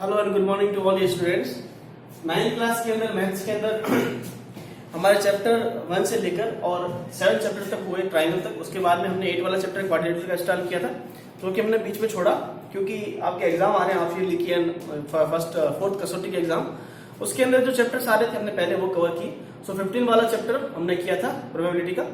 Hello and good morning to all students. 9th class के अंदर maths के अंदर हमारे चैप्टर 1 से लेकर और 7 चैप्टर तक हुए ट्राइंगल तक। उसके बाद में हमने 8 वाला चैप्टर क्वाड्रेटिक का स्टार्ट किया था, जो कि हमने बीच में छोड़ा क्योंकि आपके एग्जाम आ रहे हैं हाफ ईयरली की एंड फोर्थ कसौटी के एग्जाम। उसके अंदर जो चैप्टर्स आ रहे थे हमने पहले वो कवर किए। सो 15 वाला चैप्टर हमने किया था प्रोबेबिलिटी का।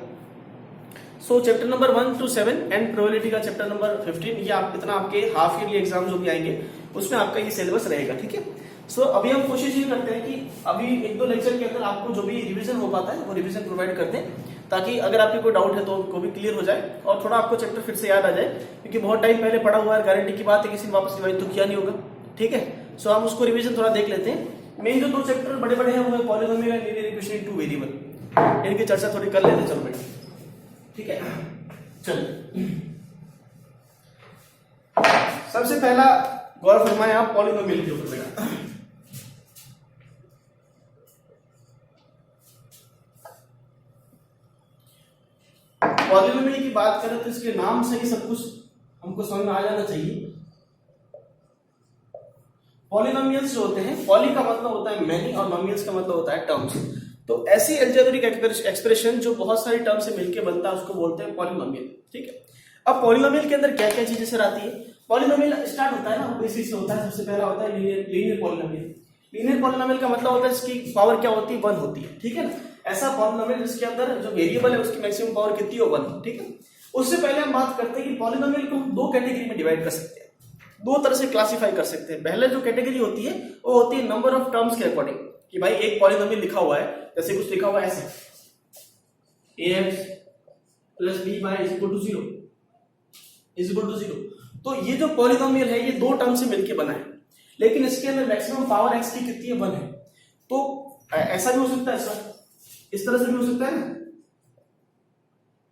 सो chapter number 1 to 7 and probability का चैप्टर नंबर 15, ये आप इतना आपके हाफ ईयरली एग्जाम जो भी आएंगे उसमें आपका ये सिलेबस रहेगा, ठीक है। सो अभी हम कोशिश ये करते हैं कि अभी 1-2 लेक्चर के अंदर आपको जो भी रिवीजन हो पाता है वो रिवीजन प्रोवाइड करते हैं, ताकि अगर आपकी कोई डाउट है तो वो भी क्लियर हो जाए और थोड़ा आपको चैप्टर फिर से याद आ जाए, क्योंकि बहुत टाइम पहले पढ़ा हुआ है। गारंटी की बात है किसी ने वापस रिवाइज तो किया नहीं होगा, ठीक है। सो हम उसको रिवीजन थोड़ा देख लेते हैं। मेन जो 2 चैप्टर बड़े बड़े हैं वो है polynomial and linear equation in 2 variable. इनकी चर्चा थोड़ी कर लेते हैं, चलो बेटा, ठीक है। चलिए सबसे पहला गौर फरमाएं आप पॉलीनोमियल के ऊपर बेटा। पॉलीनोमियल की बात करें तो इसके नाम से ही सब कुछ हमको समझ में आ जाना चाहिए। पॉलीनोमियल्स जो होते हैं, पॉली का मतलब होता है मैनी और नोमियल्स का मतलब होता है टर्म्स। तो ऐसी अलजेब्रिक एक्सप्रेशन जो बहुत सारी टर्म से मिलकर बनता है उसको बोलते हैं पॉलीनोमियल, ठीक है। अब पॉलीनोमियल के अंदर क्या क्या चीजें सर आती है? पॉलीनोमियल स्टार्ट होता है ना बेसिक से होता है। सबसे पहला होता है लीनियर पॉलीनोमियल। लीनियर पॉलीनोमियल का मतलब होता है इसकी पावर क्या होती है? 1 होती है, ठीक है ना। ऐसा पॉलीनोमियल जिसके अंदर जो वेरिएबल है उसकी मैक्सिमम पावर कितनी हो? 1, ठीक है। उससे पहले हम बात करते हैं कि पॉलीनोमियल को हम 2 कैटेगरी में डिवाइड कर सकते हैं, 2 तरह से क्लासिफाई कर सकते हैं। पहले जो कैटेगरी होती है वो होती है नंबर ऑफ टर्म्स के अकॉर्डिंग, कि भाई एक पॉलीनोमियल लिखा हुआ है, जैसे कुछ लिखा हुआ है ऐसे ax + by = 0, तो ये जो पॉलीनोमियल है ये 2 टर्म से मिलकर बना है, लेकिन इसके अंदर मैक्सिमम पावर x की कितनी है? 1 है। तो ऐसा भी हो सकता है सर, इस तरह से भी हो सकता है ना।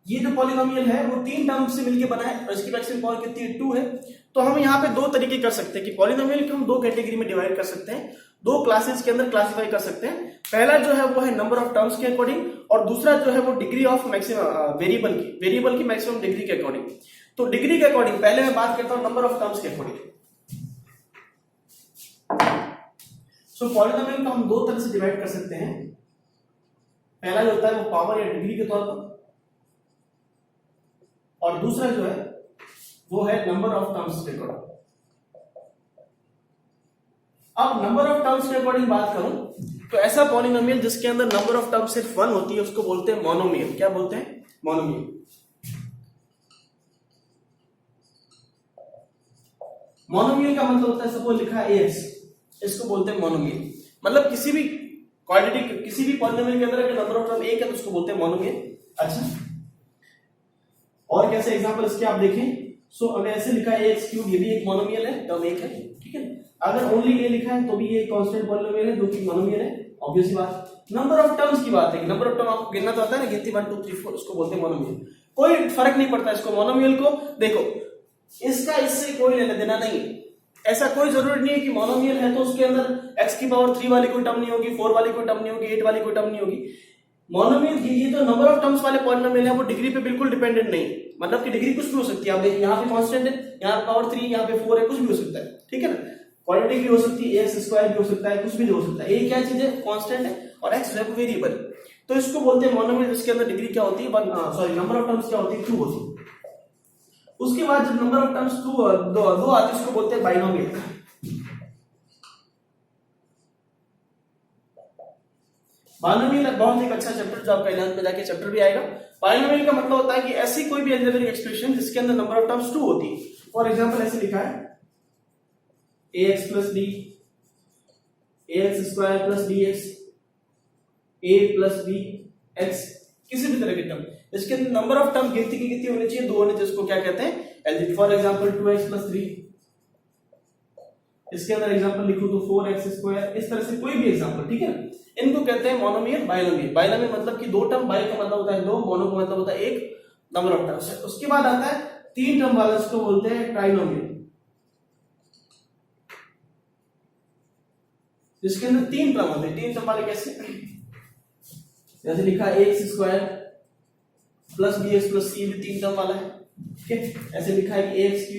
ये जो पॉलीनोमियल है वो 3 टर्म से मिलकर बना है और इसकी मैक्सिमम पावर कितनी है? 2 है। तो हम यहाँ पे 2 तरीके कर सकते हैं कि पॉलीनोमियल को हम 2 कैटेगरी में डिवाइड कर सकते हैं, 2 क्लासेस के अंदर क्लासिफाई कर सकते हैं। पहला जो है वो है नंबर ऑफ टर्म्स के अकॉर्डिंग, और दूसरा जो है वो डिग्री ऑफ मैक्सिमम वेरिएबल की मैक्सिमम डिग्री के अकॉर्डिंग। तो डिग्री के अकॉर्डिंग पहले मैं बात करता हूं नंबर ऑफ टर्म्स के अकॉर्डिंग। सो पॉलीनोमियल को हम 2 तरह से डिवाइड कर सकते हैं। पहला जो होता है वो पावर या डिग्री के तौर पर, और दूसरा जो है वो है नंबर ऑफ टर्म्स के अकॉर्डिंग। अब नंबर ऑफ टर्म्स के अकॉर्डिंग बात करूं तो ऐसा पॉलीनोमियल जिसके अंदर नंबर ऑफ टर्म्स सिर्फ 1 होती है उसको बोलते हैं मोनोमियल। क्या बोलते हैं? मोनोमियल। मोनोमियल का मतलब होता है सपोज लिखा है ax, इसको बोलते हैं मोनोमियल। मतलब किसी भी क्वाड्रेटिक किसी भी पॉलीनोमियल के अंदर अगर नंबर ऑफ टर्म 1 है तो उसको बोलते हैं मोनोमियल। अच्छा, और कैसे एग्जांपल इसके आप देखें। सो अगर ऐसे लिखा है ax3, ये भी एक मोनोमियल है, टर्म 1 है, ठीक है। अगर ओनली ये लिखा है तो भी ये कांस्टेंट पॉलीनोमियल है जो कि मोनोमियल है, ऑब्वियस बात। नंबर ऑफ टर्म्स की बात है कि नंबर ऑफ टर्म आपको गिनना तो आता है ना, गिनती 1 2 3 4, उसको बोलते हैं मोनोमियल। कोई फर्क नहीं पड़ता इसको मोनोमियल को। देखो इसका इससे कोई लेना देना नहीं है। ऐसा कोई जरूरी नहीं है कि मोनोमियल है तो उसके अंदर x की पावर 3 वाली कोई टर्म नहीं होगी, 4 वाली कोई टर्म नहीं होगी, 8 वाली कोई टर्म नहीं होगी। मोनोमियल की ये जो नंबर ऑफ टर्म्स वाले पॉलीनोमियल है वो डिग्री पे बिल्कुल डिपेंडेंट नहीं, मतलब कि डिग्री कुछ भी हो सकती है। आप देखिए यहाँ पे कांस्टेंट है, यहाँ पे पावर 3, यहाँ पे 4 है, कुछ भी हो सकता है, ठीक है ना। क्वाड्रेटिक भी हो सकती है, ax² भी हो सकता है, कुछ भी हो सकता है। ये क्या चीज है? कांस्टेंट है और x जो है वेरिएबल। तो इसको बोलते हैं मोनोमियल जिसके अंदर डिग्री क्या होती है? नंबर ऑफ टर्म्स क्या होती है? 2 होती है। उसके बाद जब नंबर ऑफ टर्म्स 2 आती है उसको बोलते हैं बाइनोमियल। बाइनोमियल बहुत एक अच्छा चैप्टर जो आपका 11th में जाके चैप्टर भी आएगा। बाइनोमियल का मतलब होता है कि ऐसी कोई भी अलजेब्रिक एक्सप्रेशन जिसके अंदर नंबर ऑफ टर्म्स 2 होती है। फॉर एग्जांपल ऐसे लिखा है ax + b, ax² + bx, a + b x, किसी भी तरह की टर्म इसके अंदर नंबर ऑफ टर्म गिनती की कितनी होनी चाहिए? 2 होनी चाहिए, जिसको क्या कहते हैं? एलजेब्रिक। फॉर एग्जांपल 2x + 3, इसके अंदर एग्जांपल लिखूं तो 4x², इस तरह से कोई भी एग्जांपल, ठीक है ना। इनको कहते हैं मोनोमियल बाइनोमियल। बाइनोमियल मतलब कि 2 टर्म, बाइ का मतलब होता है 2, मोनो का मतलब होता है 1, नंबर ऑफ टर्म्स। उसके बाद आता है 3 टर्म वाला, इसको बोलते हैं ट्राइनोमियल, जिसके अंदर 3 टर्म होते हैं। 3 टर्म वाले कैसे? जैसे लिखा है ax² + bx + c, भी 3 टर्म वाला है, ठीक है। ऐसे लिखा है कि ax³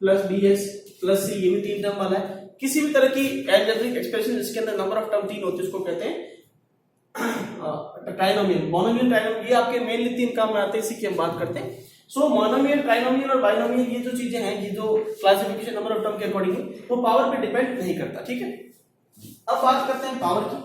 + bx + c, ये भी 3 टर्म वाला है। किसी भी तरह की अलजेब्रिक एक्सप्रेशन जिसके अंदर नंबर ऑफ टर्म 3 होते हैं उसको कहते हैं ट्राइनोमियल, मोनोमियल, ट्राइनोमियल। ये आपके मेनली 3 काम में आते हैं, इसी की हम बात करते हैं। सो मोनोमियल, ट्राइनोमियल और बाइनोमियल ये जो चीजें हैं, ये जो क्लासिफिकेशन नंबर ऑफ टर्म के अकॉर्डिंग वो पावर पे डिपेंड नहीं करता, ठीक है। अब बात करते हैं पावर की।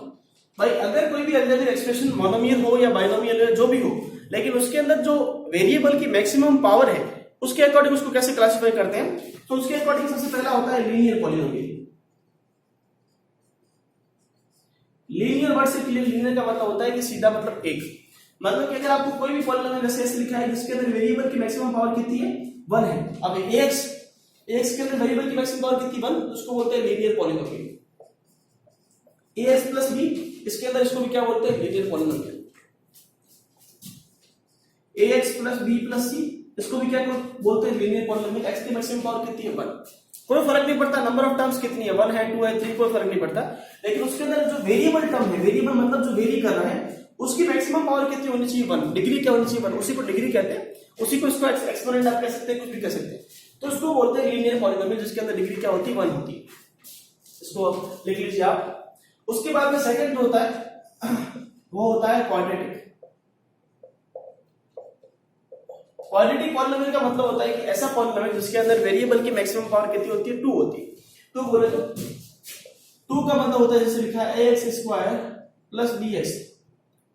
भाई अगर कोई भी अलजेब्रिक एक्सप्रेशन मोनोमियल हो या बाइनोमियल हो, जो भी हो, लेकिन उसके अंदर जो वेरिएबल की मैक्सिमम पावर है उसके अकॉर्डिंग उसको कैसे क्लासिफाई करते हैं, तो उसके अकॉर्डिंग सबसे पहला होता है लीनियर पॉलिनोमियल। लीनियर वर्ड से क्लियर, लीनियर का मतलब होता है कि सीधा, मतलब एक। मतलब कि अगर आपको कोई भी पॉलिनोमियल ऐसे लिखा है जिसके अंदर वेरिएबल की मैक्सिमम पावर कितनी है, 1 है। अब एक्स के अंदर वेरिएबल की मैक्सिमम पावर कितनी, 1, उसको बोलते हैं linear polynomial. ax plus b, इसके अंदर इसको भी क्या बोलते हैं, linear polynomial. ax plus b plus c, इसको भी क्या बोलते हैं, लीनियर पॉलिनोमियल। x की मैक्सिमम पावर कितनी है, 1। कोई फर्क नहीं पड़ता नंबर ऑफ टर्म्स कितनी है, 1 है, 2 है, 3, कोई फर्क नहीं पड़ता। लेकिन उसके अंदर जो वेरिएबल टर्म है, वेरिएबल मतलब जो वेरी कर रहा है, उसकी मैक्सिमम पावर कितनी होनी चाहिए, 1। डिग्री क्या होनी चाहिए, 1। उसी को डिग्री कहते हैं, उसी को इसको एक्सपोनेंट आप कह सकते हैं, कुछ भी कह सकते हैं। तो इसको बोलते हैं लीनियर पॉलिनोमियल, जिसके अंदर डिग्री क्या होती है, 1 होती है। इसको लिख लीजिए आप। उसके बाद में सेकंड जो होता है वो होता है क्वाड्रेटिक। क्वाड्रेटिक पॉलिनोमियल का मतलब होता है कि ऐसा पॉलिनोमियल जिसके अंदर वेरिएबल की मैक्सिमम पावर कितनी होती है, 2 होती है। तो बोले तो 2 का मतलब होता है, जैसे लिखा है ax स्क्वायर प्लस bx,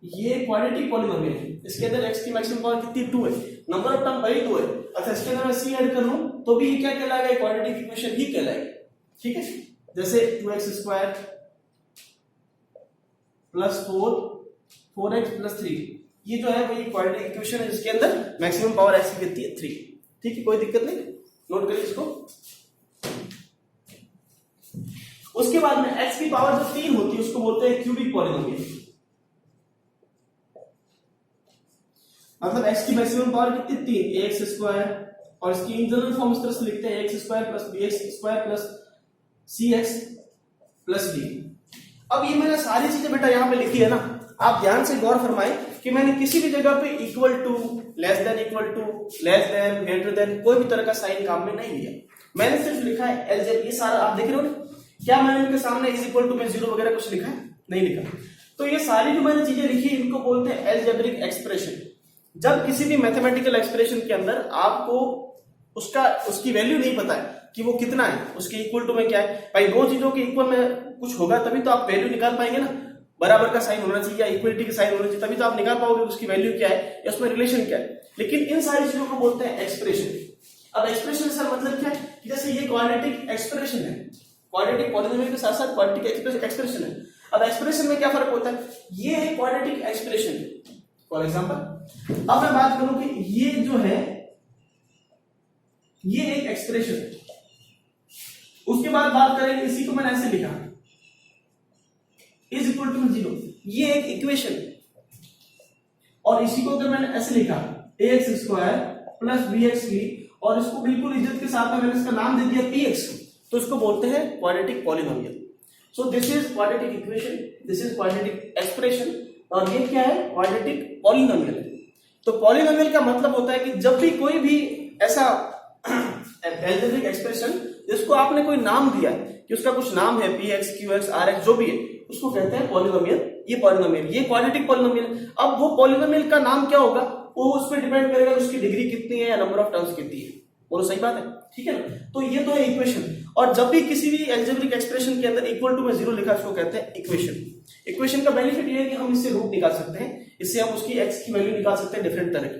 ये क्वाड्रेटिक पॉलिनोमियल है। इसके अंदर x की मैक्सिमम पावर कितनी, 2 है। नंबर ऑफ टर्म वही 2 है। अच्छा, इसके अंदर मैं c ऐड कर लूं तो भी ये क्या कहलाएगा, क्वाड्रेटिक इक्वेशन ही कहलाएगा, ठीक है। जैसे 2x square plus 4x plus 3, ये जो है वही क्वाड्रेटिक इक्वेशन है जिसके अंदर मैक्सिमम पावर x की कितनी है, 3, ठीक है। कोई दिक्कत नहीं, नोट करिए इसको। उसके बाद में x की पावर जो 3 होती है उसको बोलते हैं क्यूबिक पॉलिनोमियल। मतलब x की मैक्सिमम पावर कितनी, 3, ax स्क्वायर, और इसकी इन जनरल फॉर्म इस तरह से लिखते हैं ax square plus bx square plus cx plus d। अब ये मैंने सारी चीजें बेटा यहां पे लिखी है ना, आप ध्यान से गौर फरमाएं कि मैंने किसी भी जगह पे equal to, less than equal to, less than, greater than, कोई भी तरह का साइन काम में नहीं लिया। मैंने सिर्फ लिखा है एलजेब्रिक। ये सारा आप देख रहे हो ना, क्या मैंने इनके सामने इज इक्वल टू में 0 वगैरह कुछ लिखा है, नहीं लिखा। तो ये सारी जो मैंने चीजें लिखी इनको बोलते हैं एलजेब्रिक एक्सप्रेशन। जब किसी भी मैथमेटिकल एक्सप्रेशन के अंदर आपको उसकी वैल्यू नहीं पता है कि वो कितना है, उसके इक्वल टू में क्या है। भाई दो चीजों के इक्वल में कुछ होगा तभी तो आप वैल्यू निकाल पाएंगे ना, बराबर का साइन होना चाहिए या इक्वलिटी का साइन होना चाहिए, तभी तो आप निकाल पाओगे उसकी वैल्यू क्या है या उसमें रिलेशन क्या है। लेकिन इन सारी चीजों को बोलते हैं एक्सप्रेशन। अब एक्सप्रेशन सर मतलब क्या है कि जैसे ये क्वाड्रेटिक एक्सप्रेशन है, क्वाड्रेटिक पॉलिनोमियल के साथ साथ क्वाड्रेटिक एक्सप्रेशन है। अब एक्सप्रेशन में क्या फर्क होता है, ये एक क्वाड्रेटिक एक्सप्रेशन है फॉर एग्जांपल। अब मैं बात करूं कि ये जो है ये एक एक्सप्रेशन है। उसके बाद बात करेंगे, इसी को मैंने ऐसे लिखा इज इक्वल टू 0, ये एक इक्वेशन है। और इसी को अगर मैंने ऐसे लिखा ax स्क्वायर प्लस bx की, और इसको बिल्कुल इज्जत के साथ में मैंने इसका नाम दे दिया px, तो इसको बोलते हैं quadratic polynomial. So this is quadratic equation, this is quadratic expression, और ये क्या है, क्वाड्रेटिक पॉलिनोमियल। तो पॉलिनोमियल का मतलब होता है कि जब भी कोई भी ऐसा एल्जेब्रिक एक्सप्रेशन जिसको आपने कोई नाम दिया है कि उसका कुछ नाम है px, qx, rx जो भी है, उसको कहते हैं पॉलिनोमियल। ये पॉलिनोमियल, ये क्वाड्रेटिक पॉलिनोमियल। अब वो पॉलिनोमियल का नाम क्या होगा वो उस पर डिपेंड करेगा उसकी डिग्री कितनी है या नंबर ऑफ टर्म्स कितनी है। बोलो सही बात है, ठीक है ना। तो ये तो है इक्वेशन। और जब भी किसी भी एल्जेब्रिक एक्सप्रेशन के अंदर इक्वल टू में 0 लिखा उसको कहते हैं इक्वेशन। इक्वेशन का बेनिफिट ये है कि हम इससे रूट निकाल सकते हैं, इससे हम उसकी x की वैल्यू निकाल सकते हैं डिफरेंट तरह की।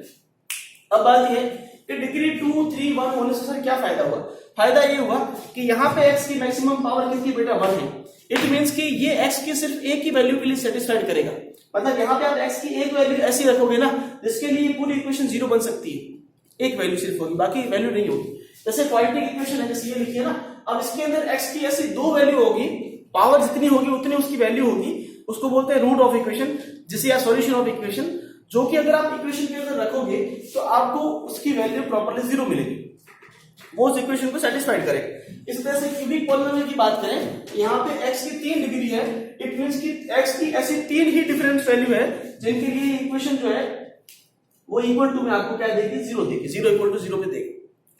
अब बात ये है कि डिग्री 2, 3, 1 होने से सर क्या फायदा हुआ। फायदा ये हुआ कि यहाँ पे x की मैक्सिमम पावर कितनी बेटा 1 है। इट मींस कि ये x की सिर्फ एक ही वैल्यू के लिए सेटिस्फाइड करेगा। मतलब यहाँ पे आप x की एक वैल्यू ऐसी रखोगे ना जिसके लिए पूरी इक्वेशन 0 बन सकती है। एक वैल्यू सिर्फ होगी, बाकी वैल्यू नहीं होगी। जैसे क्वाड्रेटिक इक्वेशन है, जैसे ये लिखिए ना, अब इसके अंदर x की ऐसी 2 वैल्यू होगी, पावर जितनी होगी उतनी उसकी वैल्यू होगी, उसको बोलते हैं रूट ऑफ इक्वेशन, जिसे या सॉल्यूशन ऑफ इक्वेशन, जो कि अगर आप इक्वेशन के अंदर रखोगे तो आपको उसकी वैल्यू प्रॉपर्ली 0 मिलेगी, वो उस इक्वेशन को सेटिस्फाइड करेगा। इस तरह से क्यूबिक पॉलिनोमियल की बात करें, यहाँ पे x की 3 डिग्री है, इट मींस कि x की ऐसी 3 ही डिफरेंट वैल्यू है जिनके लिए इक्वेशन जो है वो इक्वल टू में आपको क्या देगी, 0 देगी, 0 इक्वल टू 0 पे देगी।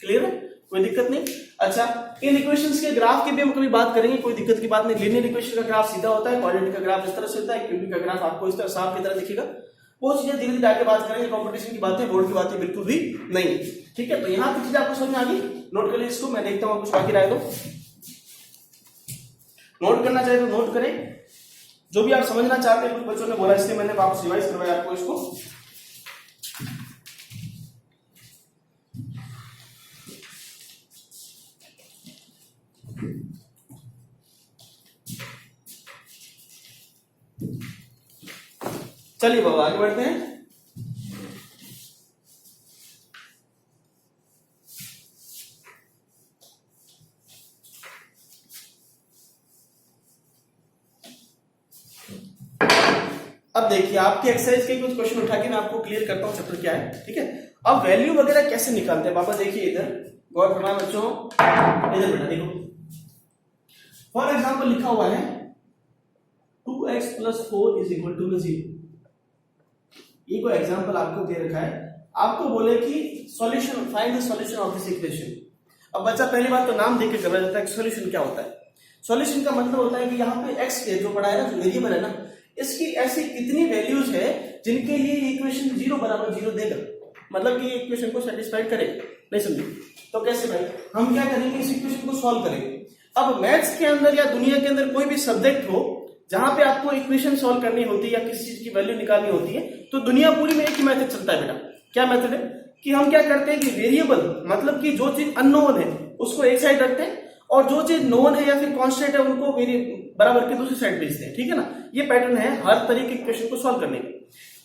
क्लियर है, कोई दिक्कत नहीं। अच्छा, इन इक्वेशंस के ग्राफ की भी हम कभी बात करेंगे, कोई दिक्कत की बात नहीं। लीनियर इक्वेशन का ग्राफ सीधा होता है, क्वाड्रेटिक का ग्राफ इस तरह से होता है, क्यूबिक का ग्राफ आपको इस तरह सांप की तरह दिखेगा। वो चीजें धीरे धीरे आगे बात करेंगे, कंपटीशन की बातें, बोर्ड की बातें बिल्कुल भी नहीं। ठीक है, तो यहाँ की चीजें आपको समझ में आ गई, नोट कर लीजिए इसको। मैं देखता हूँ कुछ बाकी रहे तो नोट करना चाहे तो नोट करें, जो भी आप समझना चाहते हैं। कुछ बच्चों ने बोला इसलिए मैंने वापस रिवाइज करवाया आपको इसको। चलिए बाबा आगे बढ़ते हैं। अब देखिए आपके एक्सरसाइज के कुछ क्वेश्चन उठा के मैं आपको क्लियर करता हूं चैप्टर क्या है। ठीक है, अब वैल्यू वगैरह कैसे निकालते हैं बाबा, देखिए इधर गौर करना बच्चों, इधर बेटा देखो। फॉर एग्जांपल लिखा हुआ है 2x + 4 = 0। ये कोई एग्जांपल आपको दे रखा है, आपको बोले कि solution, find the solution of this equation. अब बच्चा पहली बात तो नाम देख के घबरा जाता है कि सॉल्यूशन क्या होता है। सॉल्यूशन का मतलब होता है कि यहाँ पे x के जो पड़ा है ना, जो वेरिएबल है ना, इसकी ऐसी कितनी वैल्यूज है जिनके लिए इक्वेशन 0 = 0 देगा, मतलब कि इक्वेशन को सेटिस्फाइड करेगा। नहीं समझे तो कैसे भाई, हम क्या करेंगे, इस इक्वेशन को सॉल्व करेंगे। अब मैथ्स के अंदर या दुनिया के अंदर कोई भी सब्जेक्ट हो जहां पे आपको इक्वेशन सॉल्व करनी होती है या किसी चीज की वैल्यू निकालनी होती है, तो दुनिया पूरी में एक ही मेथड चलता है बेटा। क्या मेथड है कि हम क्या करते हैं कि वेरिएबल, मतलब कि जो चीज अननोन है उसको एक साइड रखते हैं, और जो चीज नोन है या फिर कांस्टेंट है उनको बराबर के दूसरी साइड भेजते हैं। ठीक है ना, ये पैटर्न है हर तरीके के इक्वेशन को सॉल्व करने के।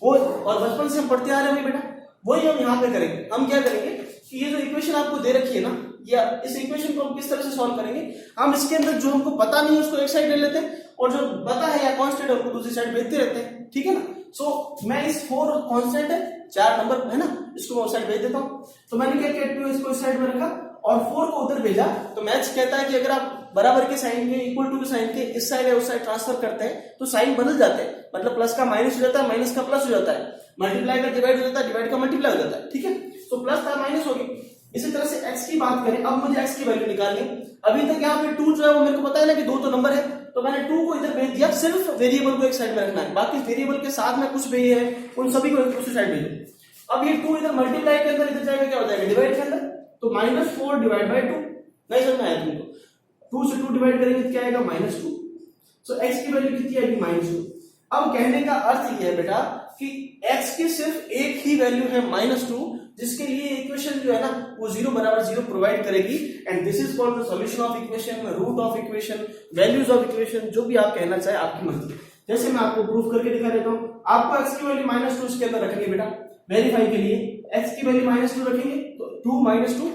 वो और बचपन से हम पढ़ते आ रहे हैं बेटा, वही हम यहाँ पे करेंगे। हम क्या करेंगे कि ये जो इक्वेशन आपको दे रखी है ना, या इस इक्वेशन को हम किस तरह से सॉल्व करेंगे, हम इसके अंदर जो हमको पता नहीं है उसको एक साइड ले लेते हैं, और जो पता है या कांस्टेंट है उसको दूसरी साइड भेजते रहते हैं। ठीक है ना, सो मैं इस 4 कांस्टेंट है, 4 नंबर है ना, इसको मैं उस साइड भेज देता हूँ। तो मैंने क्या किया, इसको इस साइड में रखा और 4 को उधर भेजा। तो मैथ्स कहता है कि अगर आप बराबर के साइन के, इक्वल टू के साइन के इस साइड है उस साइड ट्रांसफर करते हैं तो साइन बदल जाते हैं, मतलब प्लस का माइनस हो जाता है, माइनस का प्लस हो जाता है, मल्टीप्लाई का डिवाइड हो जाता है, डिवाइड का मल्टीप्लाई हो जाता है। ठीक है, तो प्लस था माइनस हो गई। इसी तरह से x की बात करें, अब मुझे x की वैल्यू निकालनी। अभी तक यहाँ पे 2 जो है वो मेरे को पता है ना कि 2 तो नंबर है, तो मैंने 2 को इधर भेज दिया, सिर्फ वेरिएबल को एक साइड में रखना है, बाकी वेरिएबल के साथ में कुछ भी है उन सभी को दूसरी साइड भेजो। अब ये 2 इधर मल्टीप्लाई के अंदर इधर जाएगा, क्या हो जाएगा डिवाइड के अंदर, तो -4 / 2। नहीं समझ में आया तुमको, 2 से 2 डिवाइड करेंगे तो क्या आएगा -2। सो x की वैल्यू कितनी आएगी -2। अब कहने का अर्थ ये है बेटा कि x की सिर्फ एक ही वैल्यू है -2, जिसके लिए इक्वेशन जो है ना वो 0 = 0 प्रोवाइड करेगी। And this is called the solution of equation, root of equation, values of equation, जो भी आप कहना चाहे आपकी मर्जी। जैसे मैं आपको प्रूफ करके दिखा देता हूं, आपको x की वैल्यू -2 इसके अंदर रखेंगे बेटा वेरीफाई के लिए। x की वैल्यू -2 रखेंगे तो 2 - 2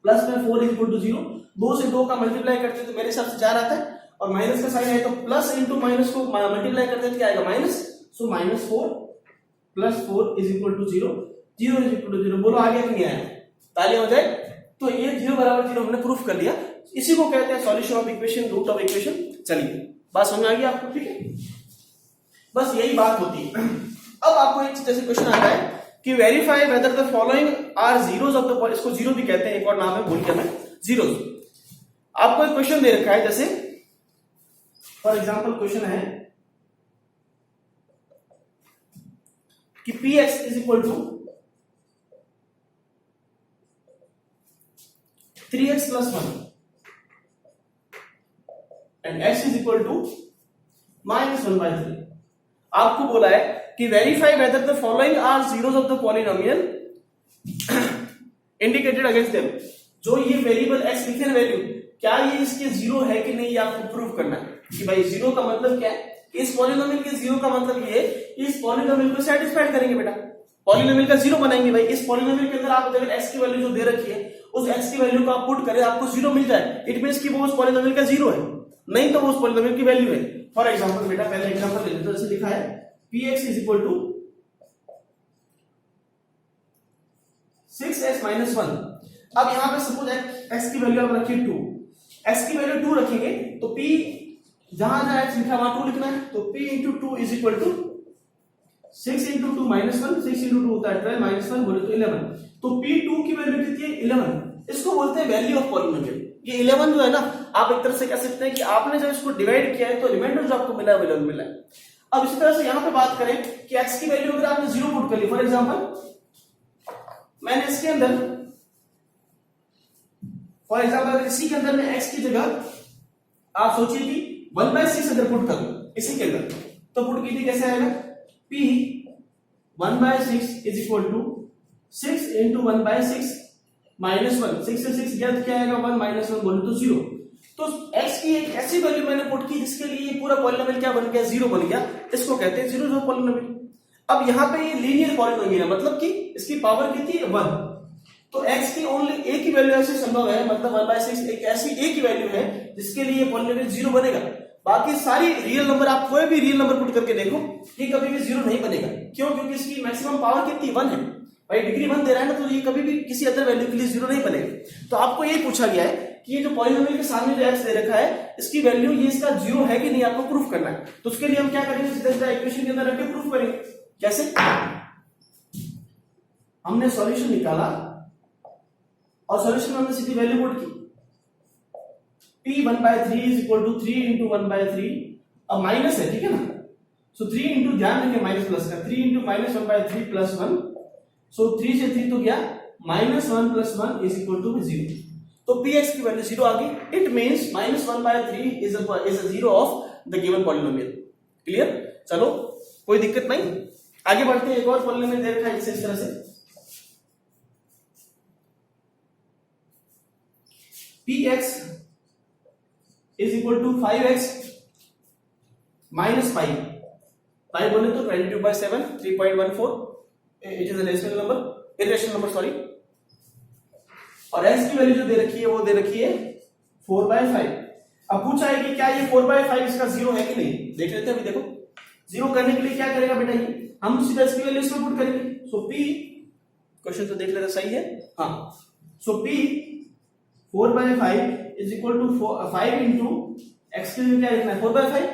प्लस में 4 = 0। 2 से 2 का मल्टीप्लाई करते हैं तो मेरे हिसाब से 4 आता है, और माइनस का साइन है तो प्लस इंटू माइनस को मल्टीप्लाई करते हैं तो क्या आएगा माइनस। सो -4 + 4 = 0, 0 = 0। बोलो आगे नहीं आया, तालियां हो जाए। तो ये 0 = 0 हमने प्रूफ कर लिया, इसी को कहते हैं solution of equation, root of equation. चलिए बात समझ आ गई आपको, ठीक है, बस यही बात होती है। अब आपको एक जैसे क्वेश्चन आता है कि verify whether the following are zeros of the, इसको जीरो भी कहते हैं, एक और नाम है, भूल गया मैं, जीरोस। आपको एक क्वेश्चन दे रखा है, जैसे फॉर एग्जांपल क्वेश्चन है कि px = 3x + 1 एंड x = -1/3। आपको बोला है कि verify whether the following are zeros of the polynomial indicated against them. जो ये वेरिएबल x लिखे ना वैल्यू, क्या ये इसके जीरो है कि नहीं, ये आपको प्रूव करना है कि भाई जीरो का मतलब क्या है। इस पॉलिनोमियल के जीरो का मतलब ये इस पॉलिनोमियल को सेटिस्फाइड करेंगे बेटा, पॉलिनोमियल का जीरो बनाएंगे। भाई इस पॉलिनोमियल के अंदर आप अगर x की वैल्यू जो दे रखी है उस x की वैल्यू को आप पुट करें, आपको जीरो मिल जाए, इट मींस कि वो उस पॉलिनोमियल का जीरो है, नहीं तो वो उस पॉलिनोमियल की वैल्यू है। फॉर एग्जांपल बेटा पहले एग्जांपल ले लेते हैं, जैसे लिखा है px = 6x - 1। अब यहां पे सपोज x की वैल्यू आप रखिए 2, x की वैल्यू 2 रखेंगे तो p जहां जहां x लिखा वहां 2 लिखना है, तो p × 2 = 6 × 2 -1, 6 × 2 होता है 12, -1 बोले तो 11। तो p2 की वैल्यू कितनी है 11, इसको बोलते हैं वैल्यू ऑफ पॉलिनोमियल। ये 11 जो है ना, आप एक तरह से कह सकते हैं कि आपने जब इसको डिवाइड किया है तो रिमाइंडर जो आपको मिला है 11 मिला है। अब इसी तरह से यहां पे बात करें कि x की वैल्यू अगर आपने 0 पुट कर ली, फॉर एग्जांपल मैंने इसके अंदर अगर इसी के अंदर मैं x की जगह आप सोचिए कि 1/6 अगर पुट कर लूं इसी के अंदर, तो पुट कीजिए कैसे आएगा, p 1/6 is equal to 6 into 1/6 minus 1, 6 से 6 गया तो क्या आएगा 1, माइनस 1 बोले तो 0। तो x की एक ऐसी वैल्यू मैंने पुट की जिसके लिए ये पूरा पॉलिनोमियल क्या बन गया, 0 बन गया। इसको कहते हैं जीरो पॉलिनोमियल। अब यहाँ पे ये लीनियर पॉलिनोमियल है, मतलब कि इसकी पावर कितनी है 1। तो x की ओनली एक ही वैल्यू ऐसी संभव है, मतलब 1/6 एक ऐसी एक ही वैल्यू है जिसके लिए पॉलिनोमियल 0 बनेगा। बाकी सारी रियल नंबर आप कोई भी रियल नंबर पुट करके देखो, ये कभी भी 0 नहीं बनेगा। क्यों? क्योंकि इसकी मैक्सिमम पावर कितनी 1 है भाई, डिग्री 1 दे रहा है ना, तो ये कभी भी किसी अदर वैल्यू के लिए 0 नहीं बनेगा। तो आपको ये पूछा गया है कि ये जो पॉलिनोमियल के सामने जो x दे रखा है इसकी वैल्यू ये इसका 0 है कि नहीं, आपको प्रूफ करना है। तो उसके लिए हम क्या करेंगे, सीधा इक्वेशन के अंदर रख के प्रूफ करेंगे। कैसे? हमने सॉल्यूशन निकाला और सॉल्यूशन में हमने सीधी वैल्यू पुट की, p 1/3 is equal to 3 into 1/3। अब माइनस है, ठीक है ना, सो 3 इंटू, ध्यान रखिए माइनस प्लस का, 3 इंटू माइनस 1/3 प्लस 1, सो 3 से 3 तो गया minus 1 plus 1 is equal to 0। तो px की वैल्यू 0 आ गई। It means minus 1/3 is a zero of the given polynomial. Clear? चलो कोई दिक्कत नहीं, आगे बढ़ते हैं। एक और पॉलिनोमियल दे रखा है इस तरह से, px is equal to 5x minus 5 बोले तो 22/7 3.14, it is a rational number, irrational number sorry. और x की वैल्यू जो दे रखी है वो दे रखी है 4/5। अब पूछा है कि क्या ये 4/5 इसका 0 है कि नहीं, देख लेते हैं। अभी देखो 0 करने के लिए क्या करेगा बेटा, ये हम सीधा इसकी वैल्यू इसमें पुट करेंगे। सो p, क्वेश्चन तो देख लेते सही है, हाँ। So p 4/5 is equal to 5 into x के लिए क्या लिखना है 4/5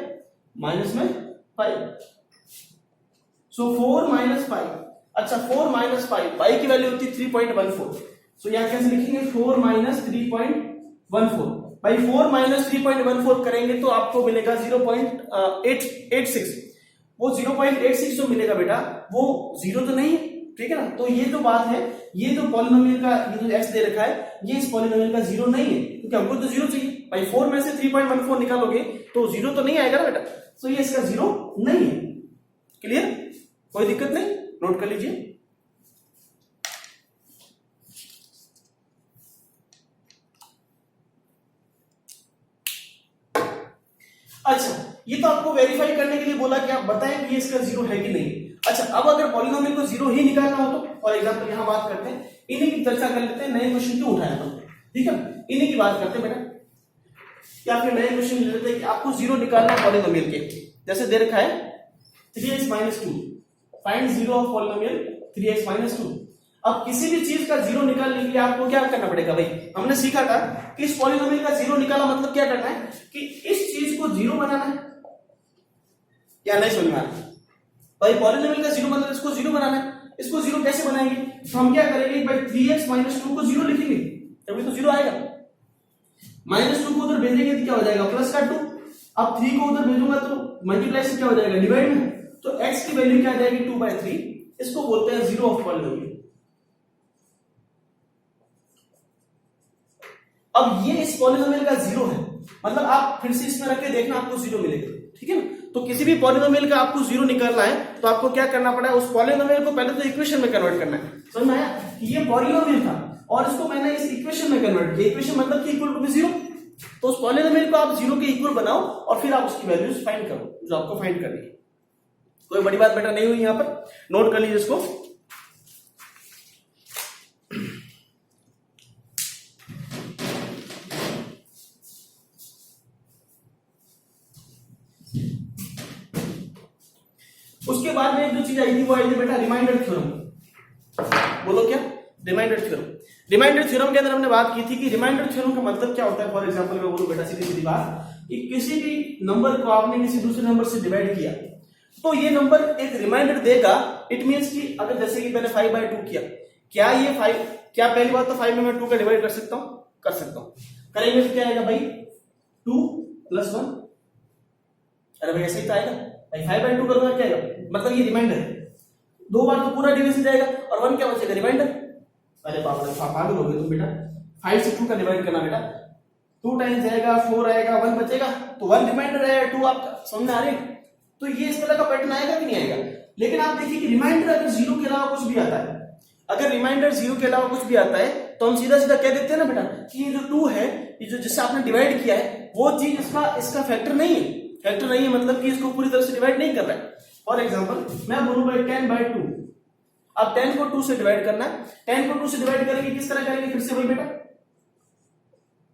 माइनस में 5, सो 4 माइनस 5। अच्छा 4 माइनस 5, y की वैल्यू होती है 3.14। सो यहां कैसे लिखेंगे 4 माइनस 3.14। भाई 4 माइनस 3.14 करेंगे तो आपको मिलेगा 0.886। वो 0.86 जो मिलेगा बेटा वो 0 तो नहीं है, ठीक है ना। तो ये जो बात है, ये जो पॉलिनोमियल का ये जो x दे रखा है ये इस पॉलिनोमियल का 0 नहीं है, क्योंकि हमको तो 0 चाहिए। भाई 4 में से 3.14 निकालोगे तो 0 तो नहीं आएगा ना बेटा, तो ये इसका 0 नहीं है। क्लियर? कोई दिक्कत नहीं, नोट कर लीजिए। अच्छा, ये तो आपको वेरीफाई करने के लिए बोला कि आप बताएं कि ये इसका 0 है कि नहीं। अच्छा, अब अगर पॉलिनोमियल को 0 ही निकालना हो तो फॉर एग्जांपल यहां बात करते हैं, इन्हीं की चर्चा कर लेते हैं। नए क्वेश्चन क्यों उठाया तो, ठीक है, इन्हीं की बात करते हैं बेटा। या फिर नए क्वेश्चन ले लेते हैं कि आपको 0 निकालना है पॉलिनोमियल के। जैसे दे रखा है 3x - 2, find 0 of polynomial 3x - 2। अब किसी भी चीज का 0 निकालने के लिए आपको क्या करना पड़ेगा भाई, हमने सीखा था कि इस पॉलिनोमियल का 0 निकाला मतलब क्या करना है कि इस चीज को 0 बनाना है, क्या नहीं समझ में आया भाई। पॉलिनोमियल का 0 मतलब इसको 0 बनाना है। इसको 0 कैसे बनाएंगे, तो हम क्या करेंगे भाई 3x - 2 को 0 लिखेंगे, तभी तो 0 आएगा। -2 को उधर भेजेंगे तो क्या हो जाएगा प्लस का 2। अब 3 को उधर भेजूंगा तो मल्टीप्लाई से क्या हो जाएगा डिवाइड में, तो x की वैल्यू क्या आ जाएगी 2/3। इसको बोलते हैं 0 ऑफ पॉलिनोमियल। अब ये इस पॉलिनोमियल का 0 है, मतलब आप फिर से इसमें रख के देखना आपको 0 मिलेगा, ठीक है ना। तो किसी भी पॉलिनोमियल का आपको 0 निकालना है तो आपको क्या करना पड़ा है, उस पॉलिनोमियल को पहले तो इक्वेशन में कन्वर्ट करना है। समझ में आया कि ये पॉलिनोमियल था और इसको मैंने इस इक्वेशन में कन्वर्ट किया। इक्वेशन मतलब कि इक्वल टू 0, तो उस पॉलिनोमियल को आप 0 के इक्वल बनाओ और फिर आप उसकी वैल्यूज फाइंड करो जो आपको फाइंड करनी है। कोई बड़ी बात बेटा नहीं हुई, यहां पर नोट कर लीजिए इसको। उसके बाद में एक जो चीज आई थी वो आई थी बेटा रिमाइंडर थ्योरम। बोलो क्या, रिमाइंडर थ्योरम। रिमाइंडर थ्योरम के अंदर हमने बात की थी कि रिमाइंडर थ्योरम का मतलब क्या होता है। फॉर एग्जांपल मैं बोलूं बेटा सीधी सीधी बात कि किसी भी नंबर को आपने किसी दूसरे नंबर से डिवाइड किया तो ये नंबर एक रिमाइंडर देगा। इट मींस कि अगर जैसे कि मैंने 5/2 किया, क्या ये 5, क्या पहली बात तो 5 में मैं 2 का डिवाइड कर सकता हूं, कर सकता हूं। करेंगे तो क्या आएगा भाई 2 + 1, अरे भाई ऐसे ही तो आएगा भाई, 5/2 करूंगा क्या आएगा, मतलब ये रिमाइंडर है, 2 बार तो पूरा डिवीजन जाएगा और 1 क्या बचेगा रिमाइंडर। अरे बाप रे पागल हो गए तुम बेटा, 5 से 2 का डिवाइड करना बेटा, 2 टाइम्स जाएगा 4 आएगा 1 बचेगा, तो 1 रिमाइंडर आएगा 2, आप समझ में आ रहे हैं। तो ये इस तरह का पैटर्न आएगा कि नहीं आएगा। लेकिन आप देखिए कि रिमाइंडर अगर 0 के अलावा कुछ भी आता है, अगर रिमाइंडर 0 के अलावा कुछ भी आता है तो हम सीधा सीधा कह देते हैं ना बेटा कि ये जो 2 है, ये जो जिससे आपने डिवाइड किया है वो चीज इसका फैक्टर नहीं है, फैक्टर नहीं है मतलब कि इसको पूरी तरह से डिवाइड नहीं कर रहा है। फॉर एग्जांपल मैं बोलूं भाई 10/2, अब 10 को 2 से डिवाइड करना है, 10 को 2 से डिवाइड करेंगे किस तरह करेंगे, फिर से वही बेटा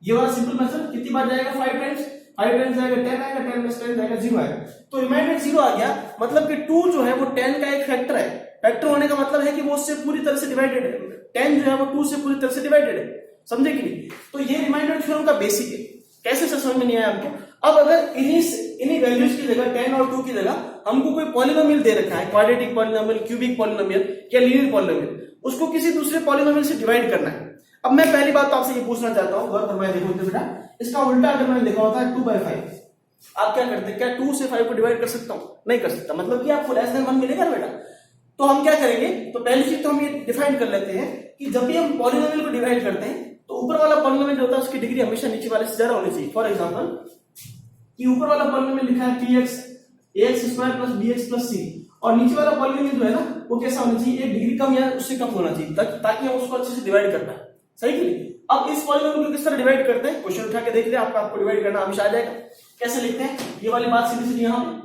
ये वाला सिंपल मेथड, कितनी बार जाएगा 5 टाइम्स, 5 टाइम्स जाएगा 10 आएगा, 10 में 10 जाएगा 0 आएगा, तो रिमाइंडर 0 आ गया, मतलब कि 2 जो है वो 10 का एक फैक्टर है। फैक्टर होने का मतलब है कि वो उससे पूरी तरह से डिवाइडेड है, 10 जो है वो 2 से पूरी तरह से डिवाइडेड है, समझे कि नहीं। तो ये रिमाइंडर थ्योरम का बेसिक है, कैसे से समझ में नहीं आया हमको। अब अगर इन्हीं वैल्यूज की जगह 10 और 2 की जगह हमको कोई पॉलिनोमियल दे रखा है, क्वाड्रेटिक पॉलिनोमियल, क्यूबिक पॉलिनोमियल या लीनियर पॉलिनोमियल, उसको किसी दूसरे पॉलिनोमियल से डिवाइड करना है। अब मैं पहली बात तो आपसे ये पूछना चाहता हूं, गौर करवाए देखो बेटा, इसका उल्टा अगर मैंने देखा होता है 2/5, आप क्या करते हैं, क्या 2 से 5 को डिवाइड कर सकता हूं, नहीं कर सकता, मतलब कि आपको लेस देन 1 मिलेगा ना बेटा। तो हम क्या करेंगे, तो पहली चीज तो हम ये डिफाइन कर लेते हैं कि जब भी हम पॉलिनोमियल को डिवाइड करते हैं तो ऊपर वाला पॉलिनोमियल जो होता है उसकी डिग्री हमेशा नीचे वाले से ज्यादा होनी चाहिए। फॉर एग्जांपल कि ऊपर वाला पॉलिनोमियल लिखा है 3x ax² + bx + c, और नीचे वाला पॉलिनोमियल जो है ना वो कैसा होना चाहिए, एक डिग्री कम या उससे कम होना चाहिए, ताकि हम उसको अच्छे से डिवाइड कर पाए, सही कि नहीं। अब इस पॉलिनोमियल को किस तरह डिवाइड करते हैं, क्वेश्चन उठा के देख ले, आपको डिवाइड करना हमेशा आ जाएगा। कैसे लिखते हैं, ये वाली बात सीधी सीधी यहां पे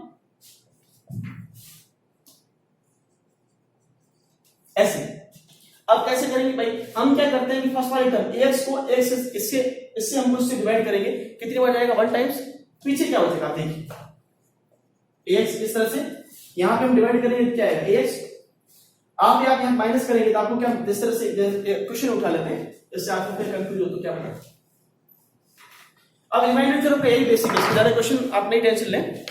ऐसे। अब कैसे करेंगे भाई, हम क्या करते हैं कि फर्स्ट वाली टर्म ax को x इससे हम उससे डिवाइड करेंगे, कितनी बार जाएगा 1 टाइम्स, पीछे क्या बचेगा आप देखिए ax इस तरह से, यहां पे हम डिवाइड करेंगे क्या आएगा ax, आप यहां माइनस करेंगे तो आपको क्या, इस तरह से क्वेश्चन उठा लेते हैं, इससे आपको फिर कंफ्यूज हो तो क्या बता। अब रिमाइंडर थ्योरम का यही बेसिक है, ज्यादा क्वेश्चन आप नहीं टेंशन लें।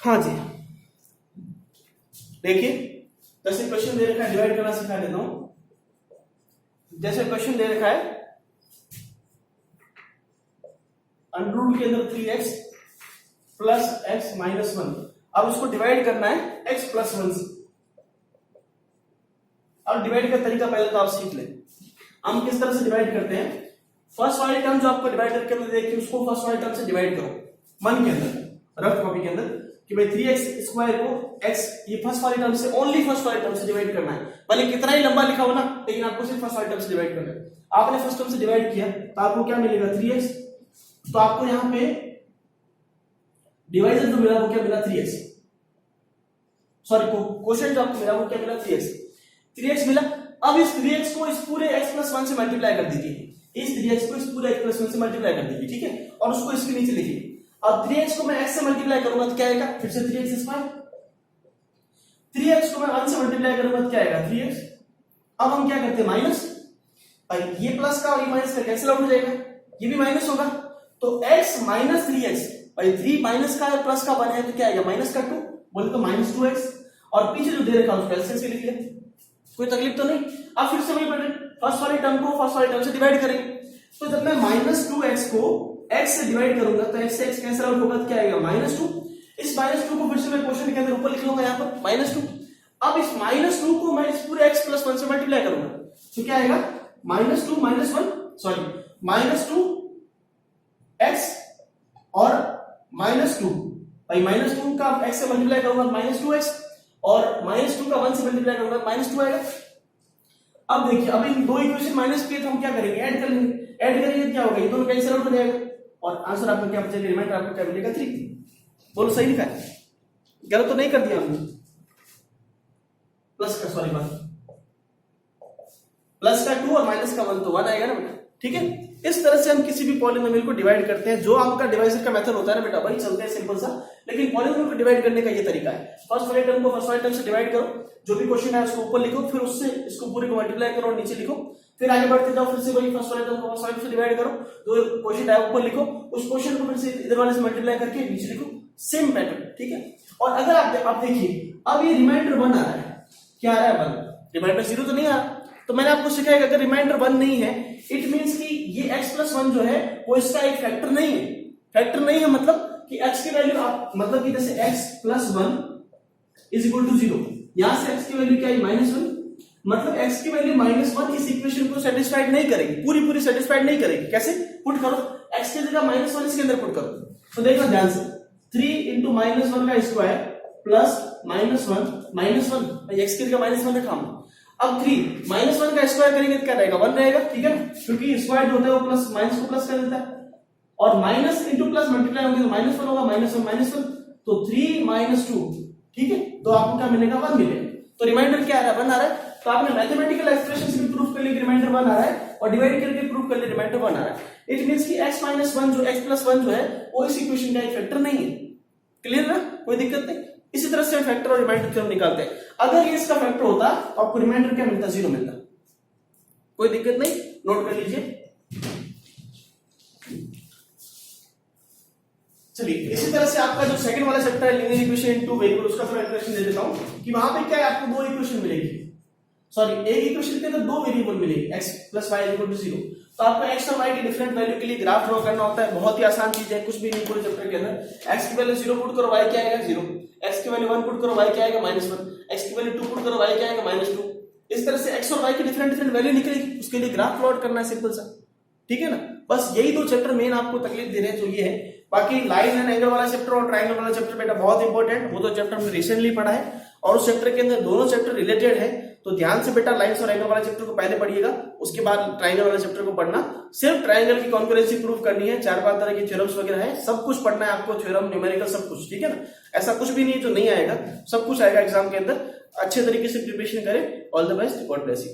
हाँ जी देखिए, जैसे क्वेश्चन दे रखा है, डिवाइड करना सिखा देता हूं। जैसे क्वेश्चन दे रखा है अंडर के अंदर 3x + x - 1, अब इसको डिवाइड करना है x + 1 से। अब डिवाइड का तरीका पहले तो आप सीख लें, हम किस तरह से डिवाइड करते हैं। फर्स्ट वाली टर्म जो आपको डिवाइडर के अंदर देखिए उसको फर्स्ट वाली टर्म से डिवाइड करो, मन के अंदर रफ कॉपी के अंदर कि भाई 3x² को x, ये फर्स्ट वाली टर्म से, ओनली फर्स्ट वाली टर्म से डिवाइड करना है, भले कितना ही लंबा लिखा हो ना, लेकिन आपको सिर्फ फर्स्ट वाली टर्म से डिवाइड करना है। आपने फर्स्ट टर्म से डिवाइड किया तो आपको क्या मिलेगा 3x, तो आपको यहां पे डिवाइजर जो मिला वो क्या मिला 3x, सॉरी क्वोशिएंट जो आपको मिला वो क्या मिला 3x मिला। अब इस 3x को इस पूरे x + 1 से मल्टीप्लाई कर दीजिए, इस 3x को इस पूरे x + 1 से मल्टीप्लाई कर दीजिए, ठीक है, और उसको इसके नीचे लिखिए। अब 3x को मैं x से मल्टीप्लाई करूंगा तो क्या आएगा, फिर से 3x², 3x को मैं 1 से मल्टीप्लाई करूंगा तो क्या आएगा 3x। अब हम क्या करते हैं माइनस, भाई ये प्लस का और ये माइनस का कैंसिल आउट हो जाएगा, ये भी माइनस होगा, तो x - 3x, भाई 3 माइनस का और प्लस का बना है तो क्या आएगा -2, बोले तो -2x, और पीछे जो दे रखा है उसको एलसीएम से लिख लिया, कोई तकलीफ तो नहीं। अब फिर से वही पैटर्न, फर्स्ट वाली टर्म को फर्स्ट वाली टर्म से डिवाइड करेंगे, तो जब मैं -2x को x से डिवाइड करूंगा तो x से x कैंसिल आउट होगा तो क्या आएगा -2, इस -2 को फिर से मैं क्वेश्चन के अंदर ऊपर लिख लूंगा यहां पर -2। अब इस -2 को मैं इस पूरे x + 1 से मल्टीप्लाई करूंगा तो क्या आएगा -2 - 1, सॉरी -2x और -2, भाई -2 का x से मल्टीप्लाई करूंगा -2x, और -2 का 1 से मल्टीप्लाई करूंगा -2 आएगा। अब देखिए, अब इन दो इक्वेशन माइनस किए तो हम क्या करेंगे, ऐड कर लेंगे, ऐड करेंगे क्या होगा, ये दोनों कैंसिल आउट हो जाएगा और आंसर आपका क्या बचेगा, रिमाइंडर आपको क्या मिलेगा 3। बोलो सही लिखा है, गलत तो नहीं कर दिया हमने, प्लस का, सॉरी बात प्लस का 2 और माइनस का 1 तो 1 आएगा ना बेटा, ठीक है। इस तरह से हम किसी भी पॉलिनोमियल को डिवाइड करते हैं, जो आपका डिवाइजर का मेथड होता है ना बेटा वही चलते हैं सिंपल सा, लेकिन पॉलिनोमियल को डिवाइड करने का ये तरीका है, फर्स्ट वाले टर्म को फर्स्ट वाले टर्म से डिवाइड करो, जो भी क्वेश्चन है उसको ऊपर लिखो, फिर उससे इसको पूरे को मल्टीप्लाई करो और नीचे लिखो, फिर आगे बढ़ते जाओ, फिर से वही फर्स्ट वाले को फर्स्ट वाले से डिवाइड करो, जो क्वोशिएंट आया ऊपर लिखो, उस क्वोशिएंट को फिर से इधर वाले से मल्टीप्लाई करके नीचे लिखो, सेम पैटर्न, ठीक है। और अगर आप देखिए अब ये रिमाइंडर 1 आ रहा है, क्या आ रहा है 1, रिमाइंडर 0 तो नहीं आ रहा। तो मैंने आपको सिखाया कि अगर रिमाइंडर 1 नहीं है, इट मींस कि ये x प्लस 1 जो है वो इसका एक फैक्टर नहीं है। फैक्टर नहीं है मतलब कि x की वैल्यू आप मतलब कि जैसे x plus 1 is equal to 0, यहां से x की वैल्यू क्या है -1, मतलब x की वैल्यू -1 इस इक्वेशन को सेटिस्फाइड नहीं करेगी, पूरी सेटिस्फाइड नहीं करेगी। कैसे पुट करो, x की जगह -1 इसके अंदर पुट करो, तो देखो ध्यान से 3 into -1 का स्क्वायर प्लस -1 x की जगह -1 रखा हमने। अब 3 -1 का स्क्वायर करेंगे तो क्या रहेगा, 1 रहेगा, ठीक है, क्योंकि स्क्वायर जो होता है वो प्लस माइनस को प्लस कर देता है, और माइनस इंटू प्लस मल्टीप्लाई होंगे तो -1 होगा, -1 तो 3 - 2, ठीक है, तो आपको क्या मिलेगा, 1 मिलेगा। तो रिमाइंडर क्या आ रहा है, 1 आ रहा है। तो आपने मैथमेटिकल एक्सप्रेशन से भी प्रूफ कर लिया रिमाइंडर 1 आ रहा है, और डिवाइड करके प्रूफ कर लिया रिमाइंडर 1 आ रहा है। इट मींस कि x - 1 जो x प्लस 1 जो है वो इस इक्वेशन का एक फैक्टर नहीं है। क्लियर ना, कोई दिक्कत नहीं। इसी तरह से फैक्टर और रिमाइंडर थ्योरम निकालते हैं। अगर ये इसका फैक्टर होता तो आपको रिमाइंडर क्या मिलता, 0 मिलता। कोई दिक्कत नहीं, नोट कर लीजिए। चलिए, इसी तरह से आपका जो सेकंड वाला चैप्टर है लीनियर इक्वेशन इनटू वेरिएबल, उसका थोड़ा एक्सप्लेनेशन दे देता हूं कि वहां पे क्या है, आपको दो इक्वेशन मिलेगी, सॉरी एक इक्वेशन के अंदर दो वेरिएबल मिलेगी, x plus y equal to 0। तो आपको x और y की डिफरेंट वैल्यू के लिए ग्राफ ड्रॉ करना होता है। बहुत ही आसान चीज है, कुछ भी नहीं पूरे चैप्टर के अंदर। x की वैल्यू 0 पुट करो, y क्या आएगा 0, x की वैल्यू 1 पुट करो, y क्या आएगा -1, x की वैल्यू 2 पुट करो, y क्या आएगा -2। इस तरह से x और y की डिफरेंट वैल्यू निकलेगी, उसके लिए ग्राफ प्लॉट करना है, सिंपल सा, ठीक है ना। बस यही दो चैप्टर मेन आपको तकलीफ दे रहे हैं, जो ये है। बाकी लाइन एंड एंगल वाला चैप्टर और ट्रायंगल वाला चैप्टर बेटा बहुत इंपॉर्टेंट, वो तो चैप्टर हमने रिसेंटली पढ़ा है, और उस चैप्टर के अंदर दोनों चैप्टर रिलेटेड है। तो ध्यान से बेटा लाइन्स और एंगल वाला चैप्टर को पहले पढ़िएगा, उसके बाद ट्रायंगल वाला चैप्टर को पढ़ना। सिर्फ ट्रायंगल की कॉन्करेंसी प्रूफ करनी है, 4-5 तरह के थ्योरम्स वगैरह है, सब कुछ पढ़ना है आपको, थ्योरम न्यूमेरिकल सब कुछ, ठीक है ना। ऐसा कुछ भी नहीं है जो नहीं आएगा, सब कुछ आएगा एग्जाम के अंदर। अच्छे तरीके से प्रिपरेशन करें। All the best, God bless you.